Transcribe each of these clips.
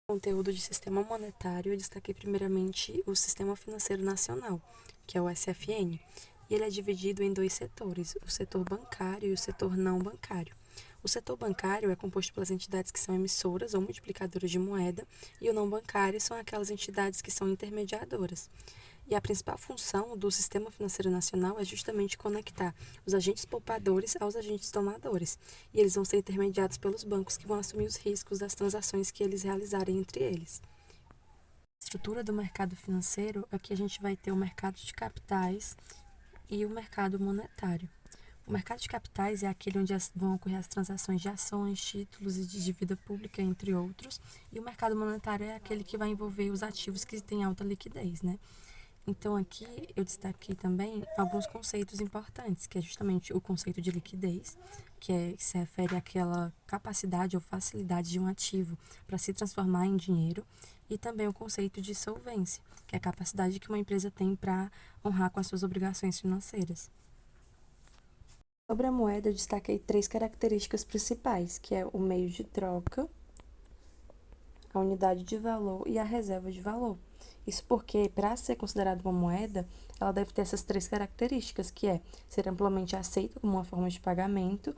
Conteúdo de sistema monetário, eu destaquei primeiramente o Sistema Financeiro Nacional, que é o SFN, e ele é dividido em dois setores, o setor bancário e o setor não bancário. O setor bancário é composto pelas entidades que são emissoras ou multiplicadoras de moeda, e o não bancário são aquelas entidades que são intermediadoras. E a principal função do Sistema Financeiro Nacional é justamente conectar os agentes poupadores aos agentes tomadores. E eles vão ser intermediados pelos bancos que vão assumir os riscos das transações que eles realizarem entre eles. A estrutura do mercado financeiro é que a gente vai ter o mercado de capitais e o mercado monetário. O mercado de capitais é aquele onde vão ocorrer as transações de ações, títulos e de dívida pública, entre outros. E o mercado monetário é aquele que vai envolver os ativos que têm alta liquidez, né? Então, aqui eu destaquei também alguns conceitos importantes, que é justamente o conceito de liquidez, que se refere àquela capacidade ou facilidade de um ativo para se transformar em dinheiro, e também o conceito de solvência, que é a capacidade que uma empresa tem para honrar com as suas obrigações financeiras. Sobre a moeda, eu destaquei três características principais, que é o meio de troca, a unidade de valor e a reserva de valor. Isso porque, para ser considerada uma moeda, ela deve ter essas três características, que é ser amplamente aceita como uma forma de pagamento,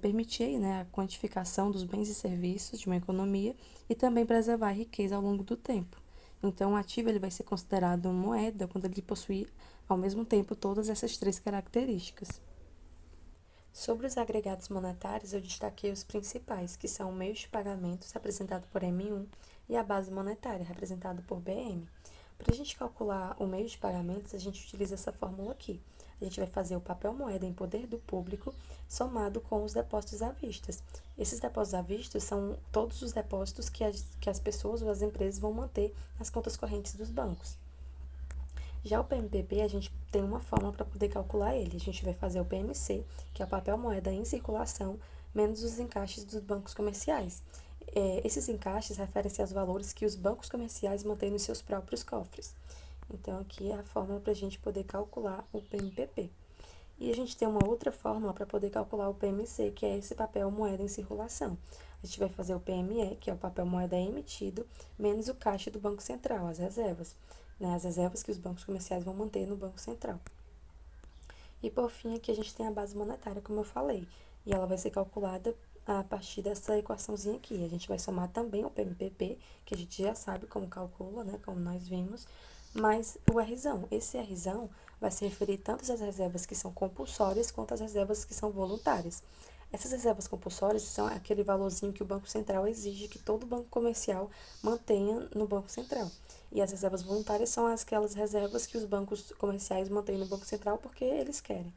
permitir, né, a quantificação dos bens e serviços de uma economia e também preservar a riqueza ao longo do tempo. Então, o ativo ele vai ser considerado uma moeda quando ele possui, ao mesmo tempo, todas essas três características. Sobre os agregados monetários, eu destaquei os principais, que são o meio de pagamentos, representado por M1, e a base monetária, representada por BM. Para a gente calcular o meio de pagamentos, a gente utiliza essa fórmula aqui. A gente vai fazer o papel moeda em poder do público somado com os depósitos à vista. Esses depósitos à vista são todos os depósitos que as pessoas ou as empresas vão manter nas contas correntes dos bancos. Já o PMPP, a gente tem uma forma para poder calcular ele. A gente vai fazer o PMC, que é o papel moeda em circulação, menos os encaixes dos bancos comerciais. Esses encaixes referem-se aos valores que os bancos comerciais mantêm nos seus próprios cofres. Então, aqui é a fórmula para a gente poder calcular o PMPP. E a gente tem uma outra fórmula para poder calcular o PMC, que é esse papel moeda em circulação. A gente vai fazer o PME, que é o papel moeda emitido, menos o caixa do Banco Central, as reservas, né? As reservas que os bancos comerciais vão manter no Banco Central. E por fim, aqui a gente tem a base monetária, como eu falei, e ela vai ser calculada a partir dessa equaçãozinha aqui. A gente vai somar também o PMPP, que a gente já sabe como calcula, né, como nós vimos, mas o Rzão. Esse Rzão vai se referir tanto às reservas que são compulsórias quanto às reservas que são voluntárias. Essas reservas compulsórias são aquele valorzinho que o Banco Central exige que todo banco comercial mantenha no Banco Central. E as reservas voluntárias são aquelas reservas que os bancos comerciais mantêm no Banco Central porque eles querem.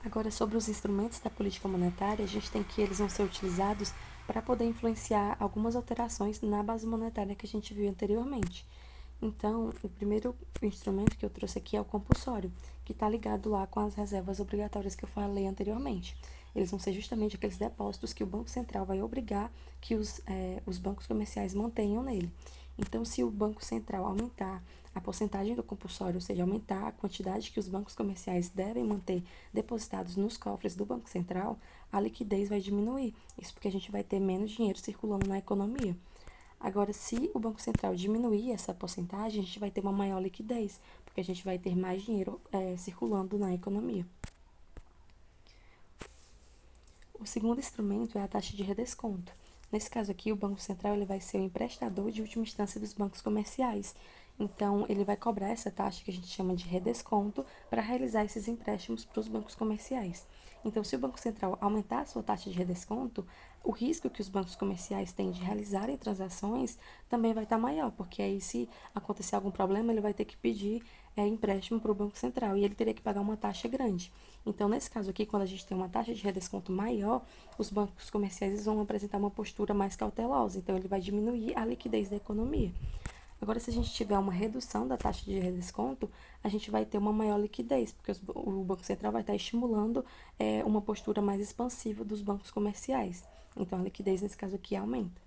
Agora, sobre os instrumentos da política monetária, a gente tem que eles vão ser utilizados para poder influenciar algumas alterações na base monetária que a gente viu anteriormente. Então, o primeiro instrumento que eu trouxe aqui é o compulsório, que está ligado lá com as reservas obrigatórias que eu falei anteriormente. Eles vão ser justamente aqueles depósitos que o Banco Central vai obrigar que os bancos comerciais mantenham nele. Então, se o Banco Central aumentar a porcentagem do compulsório, ou seja, aumentar a quantidade que os bancos comerciais devem manter depositados nos cofres do Banco Central, a liquidez vai diminuir. Isso porque a gente vai ter menos dinheiro circulando na economia. Agora, se o Banco Central diminuir essa porcentagem, a gente vai ter uma maior liquidez, porque a gente vai ter mais dinheiro circulando na economia. O segundo instrumento é a taxa de redesconto. Nesse caso aqui, o Banco Central ele vai ser o emprestador de última instância dos bancos comerciais. Então, ele vai cobrar essa taxa que a gente chama de redesconto para realizar esses empréstimos para os bancos comerciais. Então, se o Banco Central aumentar a sua taxa de redesconto, o risco que os bancos comerciais têm de realizarem transações também vai estar maior, porque aí, se acontecer algum problema, ele vai ter que pedir empréstimo para o Banco Central e ele teria que pagar uma taxa grande. Então, nesse caso aqui, quando a gente tem uma taxa de redesconto maior, os bancos comerciais vão apresentar uma postura mais cautelosa, então ele vai diminuir a liquidez da economia. Agora, se a gente tiver uma redução da taxa de redesconto, a gente vai ter uma maior liquidez, porque o Banco Central vai estar estimulando uma postura mais expansiva dos bancos comerciais. Então, a liquidez, nesse caso aqui, aumenta.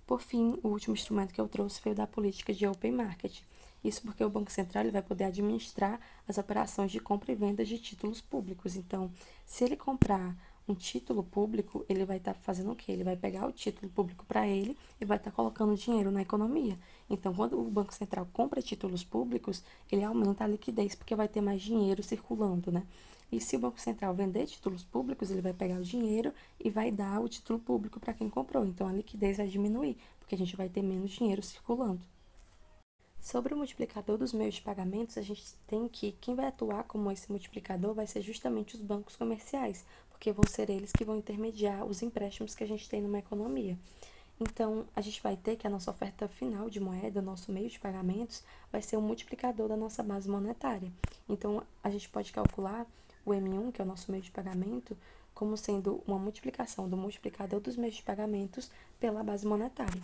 Por fim, o último instrumento que eu trouxe foi o da política de Open Market. Isso porque o Banco Central ele vai poder administrar as operações de compra e venda de títulos públicos. Então, se ele comprar Um título público, ele vai estar fazendo o quê? Ele vai pegar o título público para ele e vai estar colocando dinheiro na economia. Então, quando o Banco Central compra títulos públicos, ele aumenta a liquidez porque vai ter mais dinheiro circulando, né? E se o Banco Central vender títulos públicos, ele vai pegar o dinheiro e vai dar o título público para quem comprou. Então, a liquidez vai diminuir, porque a gente vai ter menos dinheiro circulando. Sobre o multiplicador dos meios de pagamentos, a gente tem que quem vai atuar como esse multiplicador vai ser justamente os bancos comerciais, porque vão ser eles que vão intermediar os empréstimos que a gente tem numa economia. Então, a gente vai ter que a nossa oferta final de moeda, o nosso meio de pagamentos, vai ser um multiplicador da nossa base monetária. Então, a gente pode calcular o M1, que é o nosso meio de pagamento, como sendo uma multiplicação do multiplicador dos meios de pagamentos pela base monetária.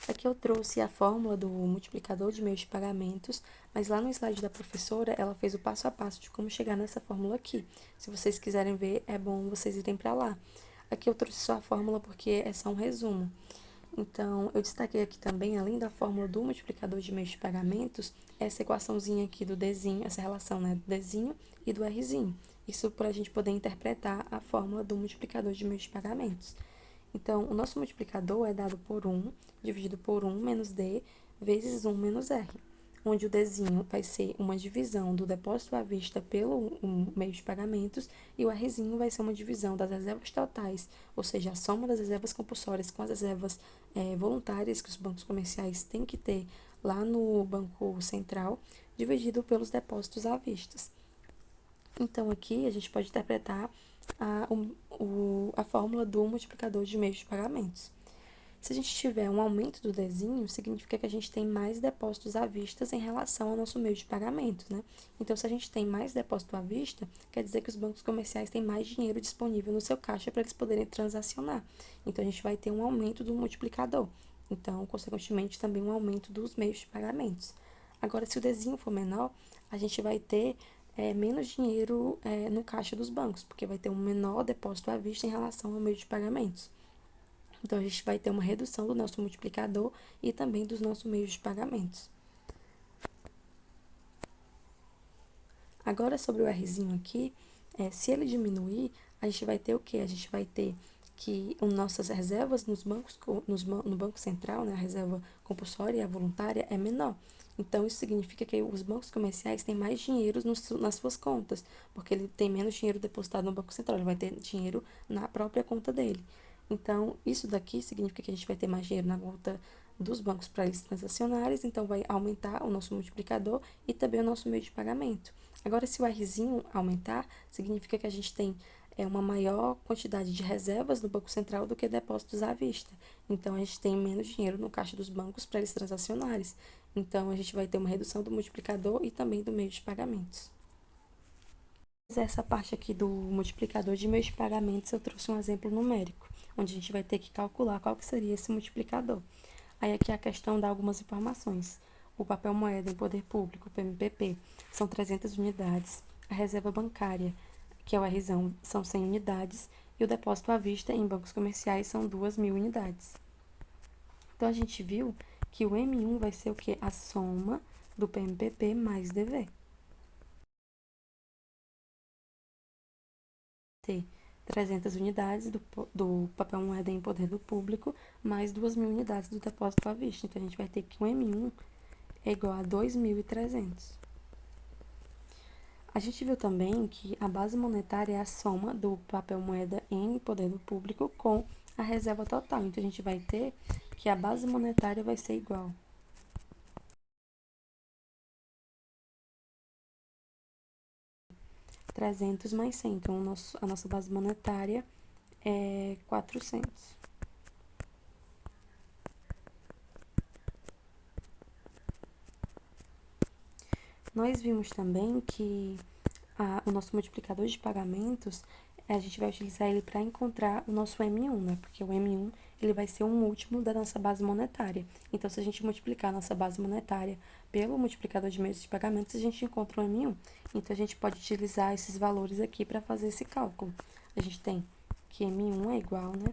Aqui eu trouxe a fórmula do multiplicador de meios de pagamentos, mas lá no slide da professora, ela fez o passo a passo de como chegar nessa fórmula aqui. Se vocês quiserem ver, é bom vocês irem para lá. Aqui eu trouxe só a fórmula porque é só um resumo. Então, eu destaquei aqui também, além da fórmula do multiplicador de meios de pagamentos, essa equaçãozinha aqui do Dzinho, essa relação, né, do Dzinho e do Rzinho. Isso para a gente poder interpretar a fórmula do multiplicador de meios de pagamentos. Então, o nosso multiplicador é dado por 1, dividido por 1 menos D, vezes 1 menos R, onde o Dzinho vai ser uma divisão do depósito à vista pelo meio de pagamentos e o Rzinho vai ser uma divisão das reservas totais, ou seja, a soma das reservas compulsórias com as reservas voluntárias que os bancos comerciais têm que ter lá no Banco Central, dividido pelos depósitos à vista. Então, aqui a gente pode interpretar a fórmula do multiplicador de meios de pagamentos. Se a gente tiver um aumento do Dzinho, significa que a gente tem mais depósitos à vista em relação ao nosso meio de pagamento, né? Então, se a gente tem mais depósito à vista, quer dizer que os bancos comerciais têm mais dinheiro disponível no seu caixa para eles poderem transacionar. Então, a gente vai ter um aumento do multiplicador. Então, consequentemente, também um aumento dos meios de pagamentos. Agora, se o Dzinho for menor, a gente vai ter menos dinheiro no caixa dos bancos, porque vai ter um menor depósito à vista em relação ao meio de pagamentos. Então, a gente vai ter uma redução do nosso multiplicador e também dos nossos meios de pagamentos. Agora, sobre o Rzinho aqui, se ele diminuir, a gente vai ter o quê? A gente vai ter que as nossas reservas no Banco Central, né, a reserva compulsória e a voluntária é menor. Então, isso significa que os bancos comerciais têm mais dinheiro nas suas contas, porque ele tem menos dinheiro depositado no Banco Central, ele vai ter dinheiro na própria conta dele. Então, isso daqui significa que a gente vai ter mais dinheiro na conta dos bancos para eles transacionarem, então vai aumentar o nosso multiplicador e também o nosso meio de pagamento. Agora, se o Rzinho aumentar, significa que a gente tem uma maior quantidade de reservas no Banco Central do que depósitos à vista. Então, a gente tem menos dinheiro no caixa dos bancos para eles transacionarem. Então, a gente vai ter uma redução do multiplicador e também do meio de pagamentos. Essa parte aqui do multiplicador de meios de pagamentos, eu trouxe um exemplo numérico, onde a gente vai ter que calcular qual que seria esse multiplicador. Aí aqui a questão dá algumas informações. O papel moeda em poder público, o PMPP, são 300 unidades. A reserva bancária, que é o Rzão, são 100 unidades. E o depósito à vista em bancos comerciais são 2.000 unidades. Então, a gente viu que o M1 vai ser o quê? A soma do PMPP mais DV. Ter 300 unidades do papel moeda em poder do público, mais 2.000 unidades do depósito à vista. Então, a gente vai ter que o M1 é igual a 2.300. A gente viu também que a base monetária é a soma do papel moeda em poder do público com a reserva total. Então, a gente vai ter que a base monetária vai ser igual 300 mais 100. Então, a nossa base monetária é 400. Nós vimos também que o nosso multiplicador de pagamentos, a gente vai utilizar ele para encontrar o nosso M1, né? Porque o M1 ele vai ser um múltiplo da nossa base monetária. Então, se a gente multiplicar a nossa base monetária pelo multiplicador de meios de pagamentos, a gente encontra o M1. Então, a gente pode utilizar esses valores aqui para fazer esse cálculo. A gente tem que M1 é igual, né,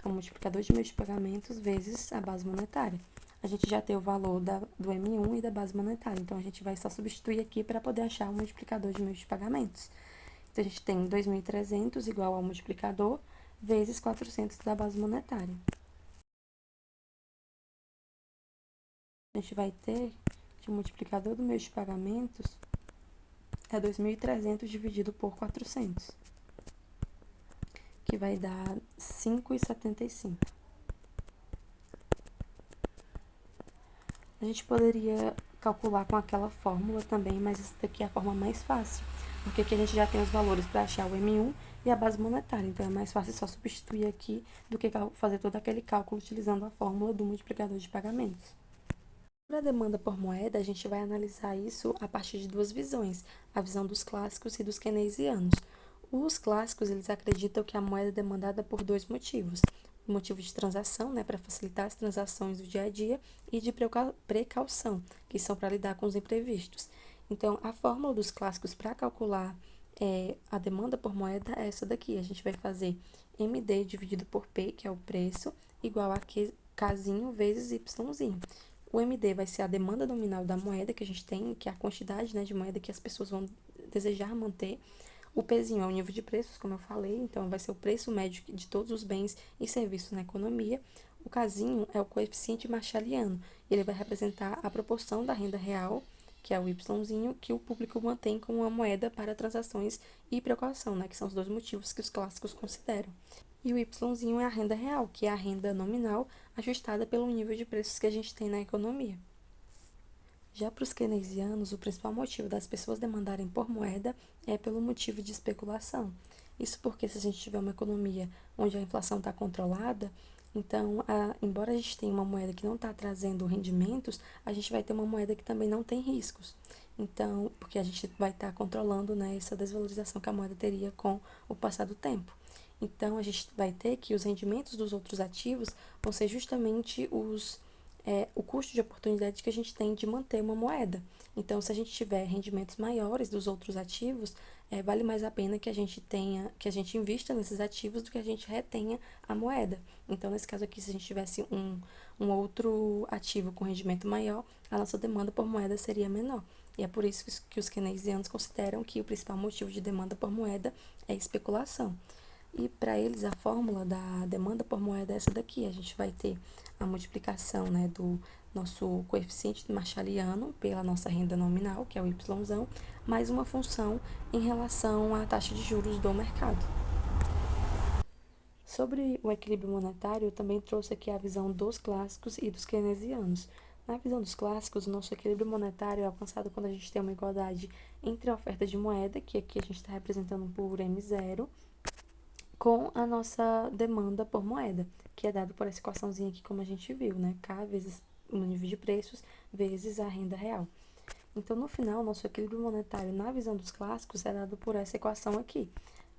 ao multiplicador de meios de pagamentos vezes a base monetária. A gente já tem o valor do M1 e da base monetária, então a gente vai só substituir aqui para poder achar o multiplicador de meios de pagamentos. Então, a gente tem 2.300 igual ao multiplicador, vezes 400 da base monetária. A gente vai ter que o multiplicador do meio de pagamentos é 2.300 dividido por 400, que vai dar 5,75. A gente poderia calcular com aquela fórmula também, mas essa daqui é a forma mais fácil, porque aqui a gente já tem os valores para achar o M1 e a base monetária, então é mais fácil só substituir aqui do que fazer todo aquele cálculo utilizando a fórmula do multiplicador de pagamentos. Para a demanda por moeda, a gente vai analisar isso a partir de duas visões, a visão dos clássicos e dos keynesianos. Os clássicos, eles acreditam que a moeda é demandada por dois motivos. O motivo de transação, né, para facilitar as transações do dia a dia, e de precaução, que são para lidar com os imprevistos. Então, a fórmula dos clássicos para calcular a demanda por moeda é essa daqui. A gente vai fazer MD dividido por P, que é o preço, igual a Kzinho vezes Yzinho. O MD vai ser a demanda nominal da moeda que a gente tem, que é a quantidade, né, de moeda que as pessoas vão desejar manter. O Pzinho é o nível de preços, como eu falei, então vai ser o preço médio de todos os bens e serviços na economia. O Kzinho é o coeficiente Marshalliano, ele vai representar a proporção da renda real, que é o Yzinho, que o público mantém como uma moeda para transações e precaução, né, que são os dois motivos que os clássicos consideram. E o Yzinho é a renda real, que é a renda nominal ajustada pelo nível de preços que a gente tem na economia. Já para os keynesianos, o principal motivo das pessoas demandarem por moeda é pelo motivo de especulação. Isso porque se a gente tiver uma economia onde a inflação está controlada, então, embora a gente tenha uma moeda que não está trazendo rendimentos, a gente vai ter uma moeda que também não tem riscos. Então, porque a gente vai estar controlando, né, essa desvalorização que a moeda teria com o passar do tempo. Então, a gente vai ter que os rendimentos dos outros ativos vão ser justamente o custo de oportunidade que a gente tem de manter uma moeda. Então, se a gente tiver rendimentos maiores dos outros ativos, vale mais a pena que a gente invista nesses ativos do que a gente retenha a moeda. Então, nesse caso aqui, se a gente tivesse um outro ativo com rendimento maior, a nossa demanda por moeda seria menor. E é por isso que os keynesianos consideram que o principal motivo de demanda por moeda é especulação. E para eles a fórmula da demanda por moeda é essa daqui. A gente vai ter a multiplicação, né, do nosso coeficiente Marshalliano pela nossa renda nominal, que é o Y, mais uma função em relação à taxa de juros do mercado. Sobre o equilíbrio monetário, eu também trouxe aqui a visão dos clássicos e dos keynesianos. Na visão dos clássicos, o nosso equilíbrio monetário é alcançado quando a gente tem uma igualdade entre a oferta de moeda, que aqui a gente está representando por M0, com a nossa demanda por moeda, que é dado por essa equaçãozinha aqui, como a gente viu, né? K vezes o nível de preços vezes a renda real. Então, no final, nosso equilíbrio monetário, na visão dos clássicos, é dado por essa equação aqui.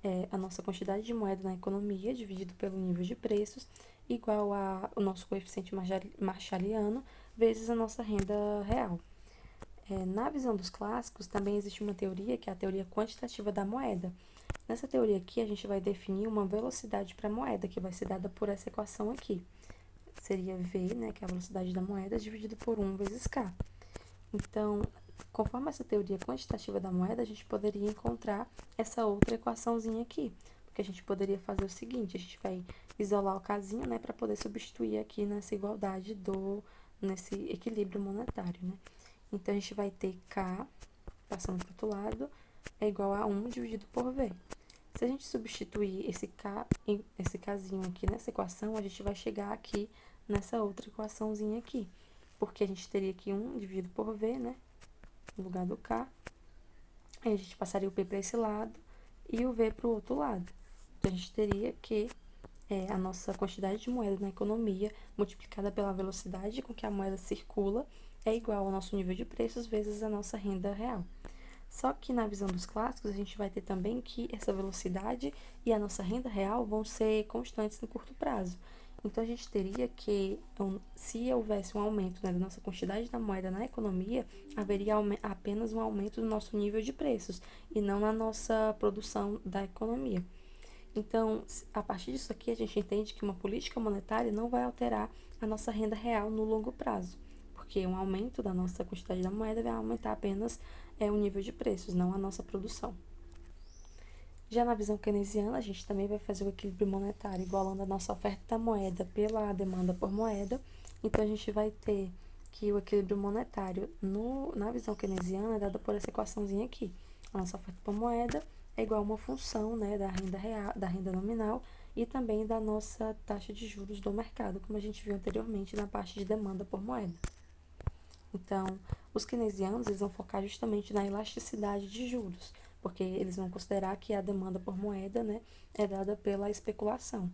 É a nossa quantidade de moeda na economia, dividido pelo nível de preços, igual ao nosso coeficiente Marshalliano, vezes a nossa renda real. Na visão dos clássicos, também existe uma teoria, que é a teoria quantitativa da moeda. Nessa teoria aqui, a gente vai definir uma velocidade para a moeda, que vai ser dada por essa equação aqui. Seria V, né, que é a velocidade da moeda, dividido por 1 vezes K. Então, conforme essa teoria quantitativa da moeda, a gente poderia encontrar essa outra equaçãozinha aqui. Porque a gente poderia fazer o seguinte, a gente vai isolar o Kzinho, né, para poder substituir aqui nessa igualdade nesse equilíbrio monetário, né. Então, a gente vai ter K, passando para o outro lado, é igual a 1 dividido por V. Se a gente substituir esse Kzinho aqui nessa equação, a gente vai chegar aqui nessa outra equaçãozinha aqui. Porque a gente teria aqui 1 dividido por V, né? No lugar do K. Aí a gente passaria o P para esse lado e o V para o outro lado. Então, a gente teria que a nossa quantidade de moeda na economia multiplicada pela velocidade com que a moeda circula é igual ao nosso nível de preços vezes a nossa renda real. Só que na visão dos clássicos, a gente vai ter também que essa velocidade e a nossa renda real vão ser constantes no curto prazo. Então, a gente teria que, se houvesse um aumento, né, da nossa quantidade da moeda na economia, haveria apenas um aumento do nosso nível de preços e não na nossa produção da economia. Então, a partir disso aqui, a gente entende que uma política monetária não vai alterar a nossa renda real no longo prazo, porque um aumento da nossa quantidade da moeda vai aumentar apenas o nível de preços, não a nossa produção. Já na visão keynesiana, a gente também vai fazer o equilíbrio monetário igualando a nossa oferta da moeda pela demanda por moeda. Então, a gente vai ter que o equilíbrio monetário na visão keynesiana é dado por essa equaçãozinha aqui. A nossa oferta por moeda é igual a uma função, né, da renda real, da renda nominal e também da nossa taxa de juros do mercado, como a gente viu anteriormente na parte de demanda por moeda. Então, os keynesianos eles vão focar justamente na elasticidade de juros, porque eles vão considerar que a demanda por moeda, né, é dada pela especulação.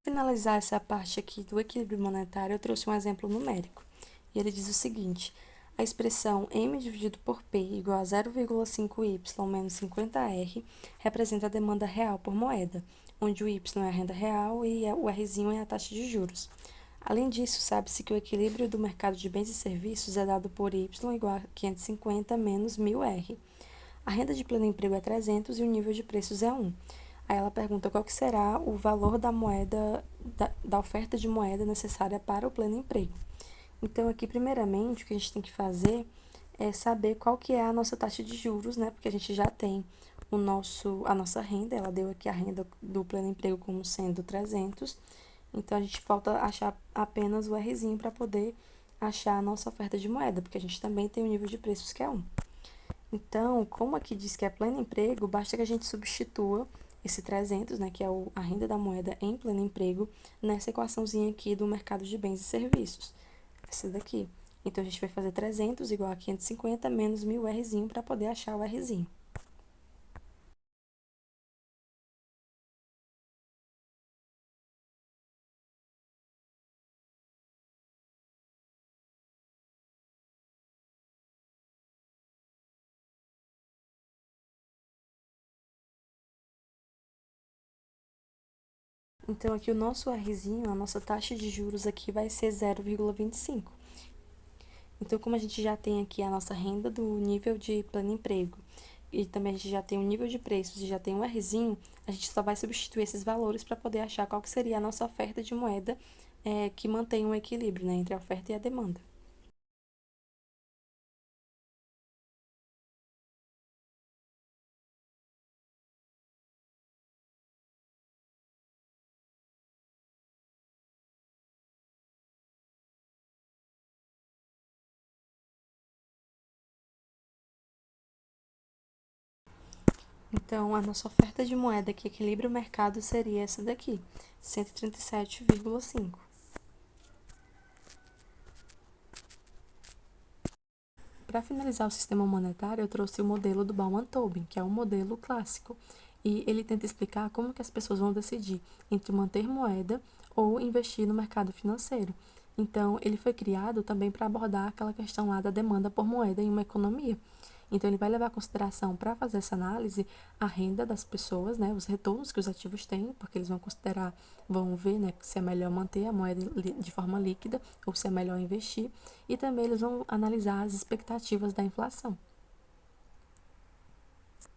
Para finalizar essa parte aqui do equilíbrio monetário, eu trouxe um exemplo numérico. E ele diz o seguinte: a expressão m dividido por p igual a 0,5y menos 50r representa a demanda real por moeda, onde o y é a renda real e o rzinho é a taxa de juros. Além disso, sabe-se que o equilíbrio do mercado de bens e serviços é dado por y igual a 550 menos 1000r. A renda de pleno emprego é 300 e o nível de preços é 1. Aí ela pergunta qual que será o valor da moeda, da oferta de moeda necessária para o pleno emprego. Então, aqui, primeiramente, o que a gente tem que fazer é saber qual que é a nossa taxa de juros, né? Porque a gente já tem a nossa renda, ela deu aqui a renda do pleno emprego como sendo 300. Então, a gente falta achar apenas o Rzinho para poder achar a nossa oferta de moeda, porque a gente também tem o nível de preços que é 1. Então, como aqui diz que é pleno emprego, basta que a gente substitua esse 300, né, que é a renda da moeda em pleno emprego, nessa equaçãozinha aqui do mercado de bens e serviços. Essa daqui. Então, a gente vai fazer 300 igual a 550 menos 1000Rzinho para poder achar o Rzinho. Então, aqui o nosso Rzinho, a nossa taxa de juros aqui vai ser 0,25. Então, como a gente já tem aqui a nossa renda do nível de pleno emprego e também a gente já tem o nível de preços e já tem um Rzinho, a gente só vai substituir esses valores para poder achar qual que seria a nossa oferta de moeda que mantém um equilíbrio, né, entre a oferta e a demanda. Então, a nossa oferta de moeda que equilibra o mercado seria essa daqui, 137,5. Para finalizar o sistema monetário, eu trouxe o modelo do Bauman-Tobin, que é um modelo clássico. E ele tenta explicar como que as pessoas vão decidir entre manter moeda ou investir no mercado financeiro. Então, ele foi criado também para abordar aquela questão lá da demanda por moeda em uma economia. Então, ele vai levar em consideração, para fazer essa análise, a renda das pessoas, né, os retornos que os ativos têm, porque eles vão considerar, vão ver, né, se é melhor manter a moeda de forma líquida ou se é melhor investir, e também eles vão analisar as expectativas da inflação.